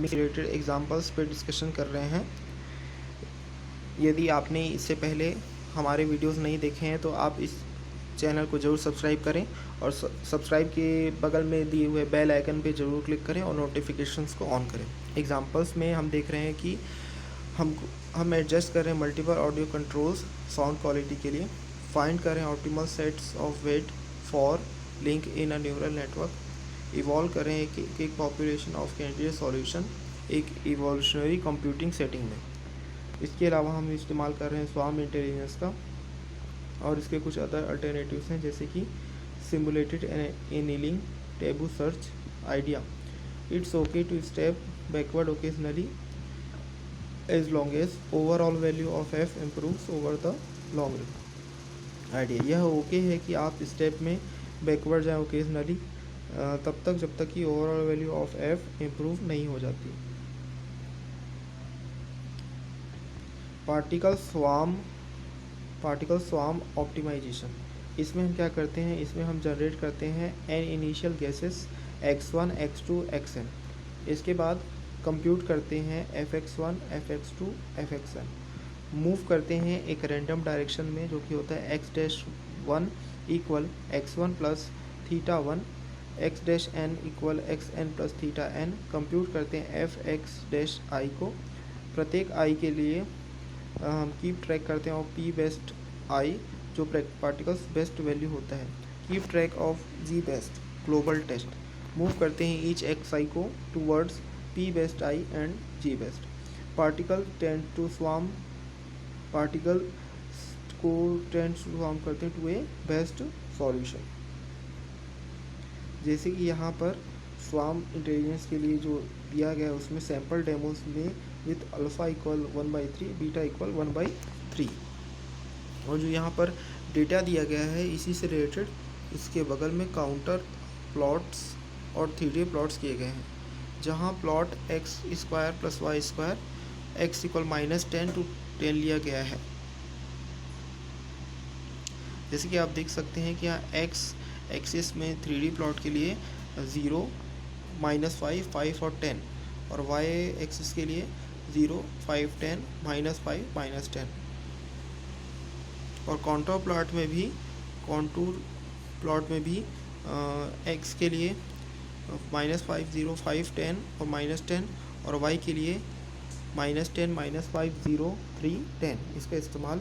Programming related examples पे discussion कर रहे हैं। यदि आपने इससे पहले हमारे वीडियोस नहीं देखे हैं तो आप इस चैनल को ज़रूर सब्सक्राइब करें और सब्सक्राइब के बगल में दिए हुए बेल आइकन पे ज़रूर क्लिक करें और नोटिफिकेशंस को ऑन करें। एग्जांपल्स में हम देख रहे हैं कि हम एडजस्ट कर रहे हैं multiple audio controls sound quality के लिए। फाइंड करें optimal sets of weight for link in a neural network. Evolve करें एक पॉपुलेशन ऑफ कैंडिडेट सॉल्यूशन एक इवोल्यूशनरी कंप्यूटिंग सेटिंग में। इसके अलावा हम इस्तेमाल कर रहे हैं स्वाम इंटेलिजेंस का और इसके कुछ अदर अल्टरनेटिव्स हैं, जैसे कि simulated annealing, tabu search idea. It's okay to step backward occasionally as long as overall value of F improves over the long run idea. यह ओके है कि आप स्टेप में बैकवर्ड जाएँ ओकेजनली तब तक जब तक कि overall value of F improve नहीं हो जाती। पार्टिकल स्वाम ऑप्टिमाइजेशन। इसमें हम क्या करते हैं, इसमें हम जनरेट करते हैं an initial gases x1 x2 xn। इसके बाद कंप्यूट करते हैं fx1 fx2 fxn। मूव करते हैं एक रैंडम डायरेक्शन में जो कि होता है x-1 equal x1 plus theta 1, x-n equal xn plus theta n। Compute करते हैं fx-i को। प्रत्येक i के लिए हम कीप ट्रैक करते हैं और p बेस्ट i जो पार्टिकल्स बेस्ट वैल्यू होता है। Keep track of g best global test. Move करते हैं ईच xi को towards p best i and g best. Particle को टेंड टू स्वाम करते हैं टू ए बेस्ट सॉल्यूशन। जैसे कि यहाँ पर स्वाम इंटेलिजेंस के लिए जो दिया गया है उसमें सैम्पल डेमोस में with alpha equal 1/3 beta equal 1/3 और जो यहाँ पर डेटा दिया गया है इसी से रिलेटेड इसके बगल में काउंटर प्लॉट्स और 3D प्लॉट्स किए गए हैं, जहाँ plot x² plus y² x equal -10 to 10 लिया गया है। जैसे कि आप देख सकते हैं कि यहाँ x एक्सिस में 3D प्लॉट के लिए 0, -5, 5 और 10 और y एक्सिस के लिए 0, 5, 10, -5, -10 और कॉन्टूर प्लॉट में भी x के लिए -5, 0, 5, 10 और -10 और y के लिए -10, -5, 0, 3, 10 इसका इस्तेमाल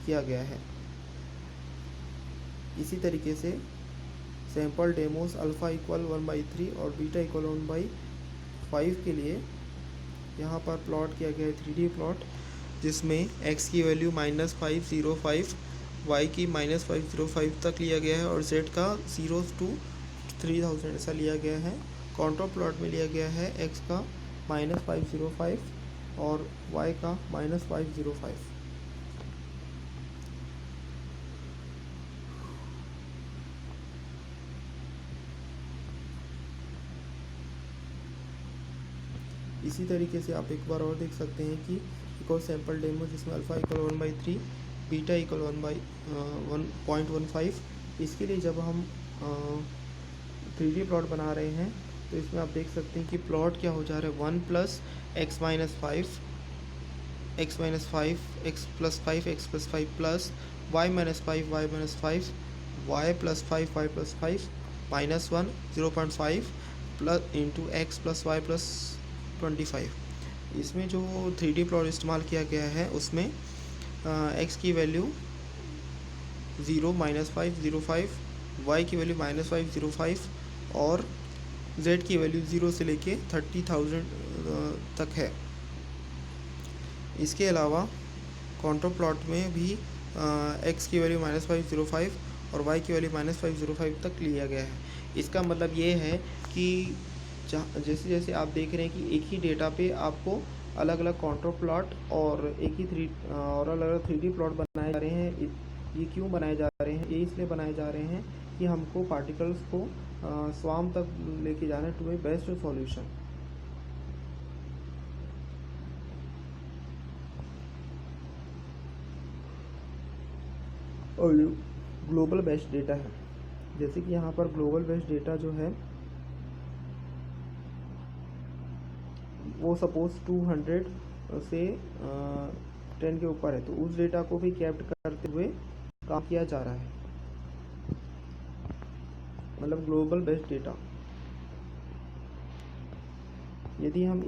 किया गया है। इसी तरीके से सैम्पल डेमोस अल्फ़ा इक्वल 1/3 और बीटा इक्वल 1/5 के लिए यहाँ पर प्लॉट किया गया है 3D प्लॉट, जिसमें x की वैल्यू -505, y की -505 तक लिया गया है और z का 0 to 3000 ऐसा लिया गया है। कॉन्टूर प्लॉट में लिया गया है x का -505 और y का -505। इसी तरीके से आप एक बार और देख सकते हैं कि एक और सैम्पल डेमो जिसमें अल्फ़ा इक्वल 1/3 बीटा इक्वल 1.15। इसके लिए जब हम 3D प्लॉट बना रहे हैं तो इसमें आप देख सकते हैं कि प्लॉट क्या हो जा रहा है 1 + x - 5 x - 5 x + 5 x + 5 plus y - 5 y - 5 y + 5 y + 5 -1 0.5 plus into x + y + 25। इसमें जो 3D प्लॉट इस्तेमाल किया गया है उसमें x की वैल्यू 0, -5, 0.5, y की वैल्यू -5, 0.5 और z की वैल्यू 0 से लेके 30,000 तक है। इसके अलावा कॉन्टूर प्लॉट में भी x की वैल्यू -5, 0.5 और y की वैल्यू -5, 0.5 तक लिया गया है। इसका मतलब ये है कि जैसे जैसे आप देख रहे हैं कि एक ही डेटा पे आपको अलग अलग कॉन्टूर प्लॉट और अलग अलग 3D प्लॉट बनाए जा रहे हैं। ये क्यों बनाए जा रहे हैं? ये इसलिए बनाए जा रहे हैं कि हमको पार्टिकल्स को स्वाम तक लेके जाना है टू ए बेस्ट सॉल्यूशन। और ग्लोबल बेस्ट डेटा है, जैसे कि यहाँ पर ग्लोबल बेस्ट डेटा जो है वो सपोज 200 से 10 के ऊपर है, तो उस डेटा को भी कैप्ट करते हुए काम किया जा रहा है, मतलब ग्लोबल बेस्ड डेटा। यदि हम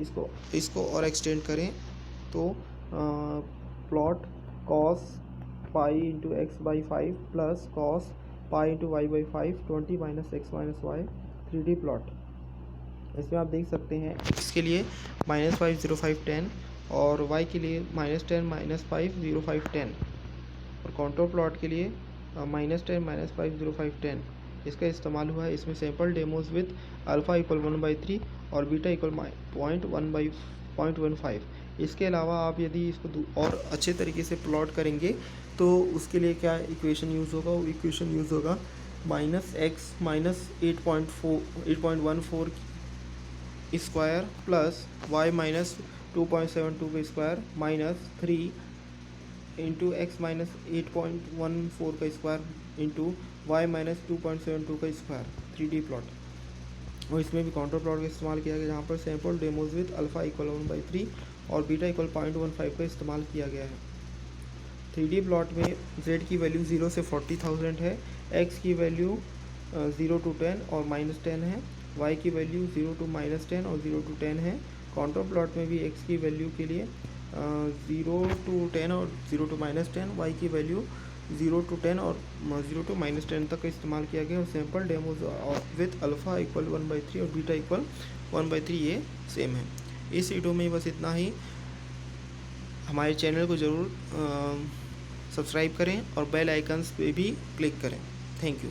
इसको और एक्सटेंड करें तो plot cos pi into x by 5 plus cos pi into y by 5 20 minus x minus y 3D plot. इसमें आप देख सकते हैं एक्स के लिए -5 0 5 10 और वाई के लिए -10 -5 0 5 10 और कॉन्टूर प्लॉट के लिए -10 -5 0 5 10 इसका इस्तेमाल हुआ है। इसमें sample demos with alpha equal 1/3 और बीटा इक्वल 0.15। इसके अलावा आप यदि इसको और अच्छे तरीके से प्लॉट करेंगे तो उसके लिए क्या इक्वेशन यूज़ होगा, वो इक्वेशन यूज़ होगा -x -8.14 स्क्वायर प्लस y -2.72 का स्क्वायर -3 इंटू एक्स -8.14 का स्क्वायर इंटू वाई -2.72 का स्क्वायर 3D प्लॉट। और इसमें भी काउंटर प्लॉट का इस्तेमाल किया गया, जहाँ पर sample demos with alpha equal 1/3 और बीटा इक्वल 0.15 का इस्तेमाल किया गया है। 3D प्लॉट में z की वैल्यू 0 से 40,000 है, x की वैल्यू 0 to 10 और -10 है, y की वैल्यू 0 to -10 और 0 to 10 है। काउंटर प्लॉट में भी x की वैल्यू के लिए 0 to 10 और 0 to -10, y की वैल्यू 0 to 10 और 0 to -10 तक का इस्तेमाल किया गया। और sample demos with alpha equal 1/3 और बीटा इक्वल 1/3 ये सेम है। इस वीडियो में बस इतना ही। हमारे चैनल को ज़रूर सब्सक्राइब करें और बेल आइकन्स पे भी क्लिक करें। Thank you.